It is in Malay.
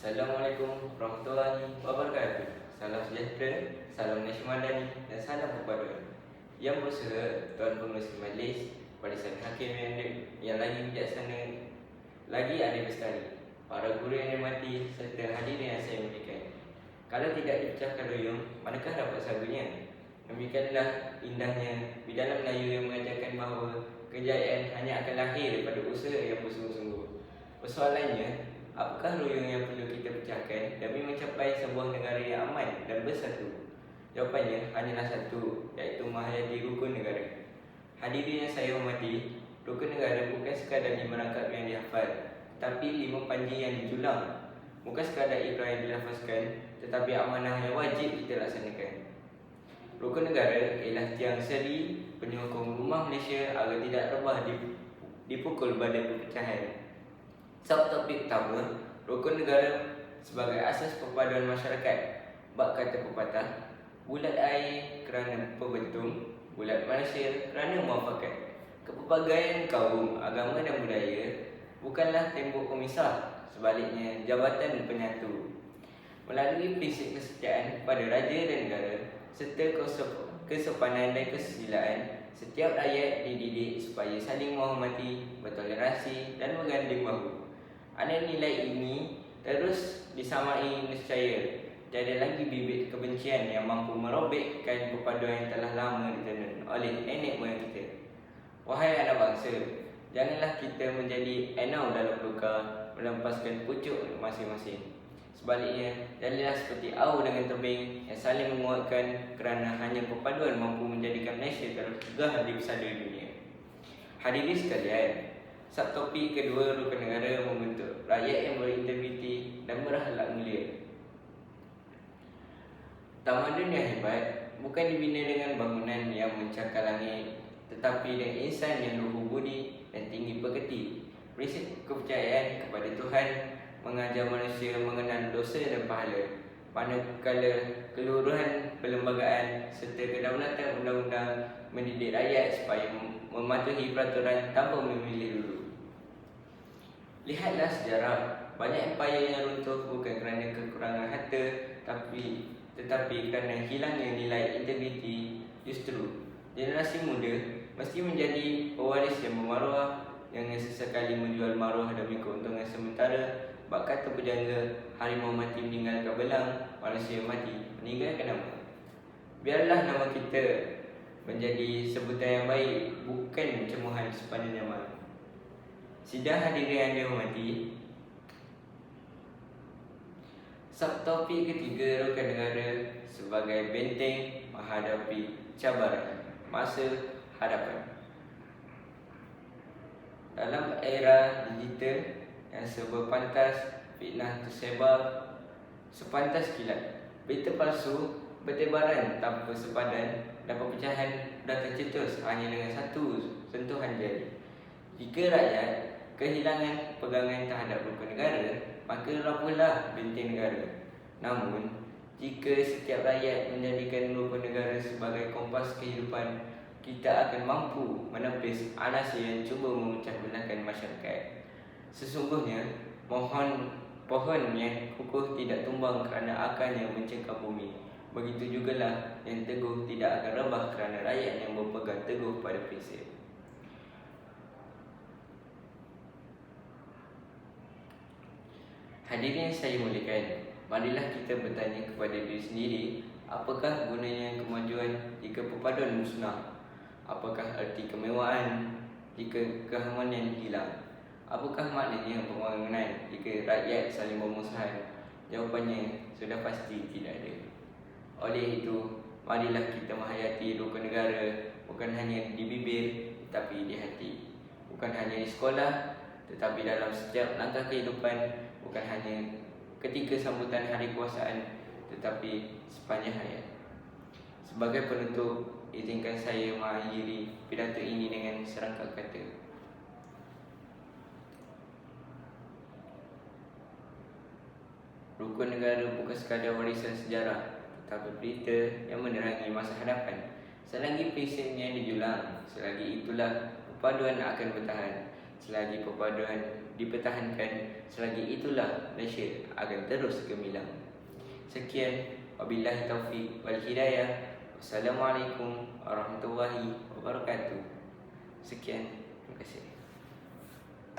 Assalamualaikum warahmatullahi wabarakatuh. Salam sejahtera, salam Malaysia Madani dan salam perpaduan. Yang berusaha Tuan Pengerusi Majlis, Barisan Hakim yang lagi bijaksana, lagi adil bestari, para guru yang dihormati serta hadirin yang saya muliakan. Kalau tidak dipecahkan ruyung, manakah dapat sagunya? Demikianlah indahnya bidanan Melayu yang mengajarkan bahawa kejayaan hanya akan lahir daripada usaha yang bersungguh-sungguh. Persoalannya, apakah ruyung yang perlu kita pecahkan demi mencapai sebuah negara yang aman dan bersatu? Jawapannya hanyalah satu, iaitu menghayati rukun negara. Hadirin yang saya hormati, rukun negara bukan sekadar 5 rakaat yang dihafal, tetapi 5 panji yang dijulang. Bukan sekadar ikrah yang dilafazkan, tetapi amanah yang wajib kita laksanakan. Rukun negara ialah tiang seri penyokong rumah Malaysia agar tidak rebah dipukul badai perpecahan. Subtopik pertama, rukun negara sebagai asas perpaduan masyarakat. Bab kata pepatah, bulat air kerana perbentum, bulat manusia kerana muafakat. Kepelbagaian kaum, agama dan budaya bukanlah tembok pemisah, sebaliknya jabatan penyatu. Melalui prinsip kesetiaan kepada raja dan negara serta kesopanan dan kesusilaan, setiap rakyat dididik supaya saling menghormati, bertoleransi dan berganding bahu. Ada nilai ini terus disamai nescaya tiada lagi bibit kebencian yang mampu merobekkan perpaduan yang telah lama ditenun oleh nenek moyang kita. Wahai anak bangsa, janganlah kita menjadi enau dalam luka, melepaskan pucuk masing-masing. Sebaliknya, jadilah seperti au dengan tebing yang saling menguatkan, kerana hanya perpaduan mampu menjadikan Malaysia tergah di pesada dunia. Hadirin sekalian, subtopik kedua, rukun negara membentuk rakyat yang berintegriti dan berakhlak mulia. Tamadun yang hebat bukan dibina dengan bangunan yang mencakar langit, tetapi dengan insan yang luhur budi dan tinggi pekerti. Prinsip kepercayaan kepada Tuhan mengajar manusia mengenal dosa dan pahala, manakala keluruhan perlembagaan serta kedaulatan undang-undang mendidik rakyat supaya mematuhi peraturan tanpa memilih dulu. Lihatlah sejarah, banyak empayar yang runtuh bukan kerana kekurangan harta, tetapi kerana hilangnya nilai integriti. Justru, generasi muda mesti menjadi pewaris yang bermaruah, jangan sesekali menjual maruah demi keuntungan sementara. Bak kata berjangga, harimau mati meninggalkan belang, manusia mati meninggalkan nama. Biarlah nama kita menjadi sebutan yang baik, bukan cemuhan sepanjang zaman. Sidang hadirin yang dihormati, subtopik ketiga, rukun negara sebagai benteng menghadapi cabaran masa hadapan. Dalam era digital yang serba pantas, fitnah tersebar sepantas kilat. Berita palsu bertebaran tanpa sepadan dan perpecahan dah tercetus hanya dengan satu sentuhan jari. Jika rakyat kehilangan pegangan terhadap rukun negara, maka rapuhlah benteng negara. Namun, jika setiap rakyat menjadikan rukun negara sebagai kompas kehidupan, kita akan mampu menepis anarasi yang cuba memecah belahkan masyarakat. Sesungguhnya, pohon yang kukuh tidak tumbang kerana akarnya mencengkam bumi. Begitu jugalah yang teguh tidak akan rebah kerana rakyat yang berpegang teguh pada prinsip. Hadirin yang saya muliakan, marilah kita bertanya kepada diri sendiri, apakah gunanya kemajuan jika perpaduan musnah? Apakah arti kemewahan jika keharmonian hilang? Apakah maknanya pembangunan jika rakyat saling bermusuhan? Jawapannya sudah pasti tidak ada. Oleh itu, marilah kita menghayati rukun negara bukan hanya di bibir tetapi di hati. Bukan hanya di sekolah tetapi dalam setiap langkah kehidupan. Bukan hanya ketika sambutan hari kekuasaan tetapi sepanjang hayat. Sebagai penutup, izinkan saya mengakhiri pidato ini dengan serangkaian kata. Rukun negara bukan sekadar warisan sejarah, tetapi berita yang menerangi masa hadapan. Selagi prinsipnya dijulang, selagi itulah perpaduan akan bertahan. Selagi perpaduan dipertahankan. Selagi itulah Malaysia akan terus gemilang. Sekian, wabillahi taufiq wal hidayah. Wassalamualaikum warahmatullahi wabarakatuh. Sekian, terima kasih.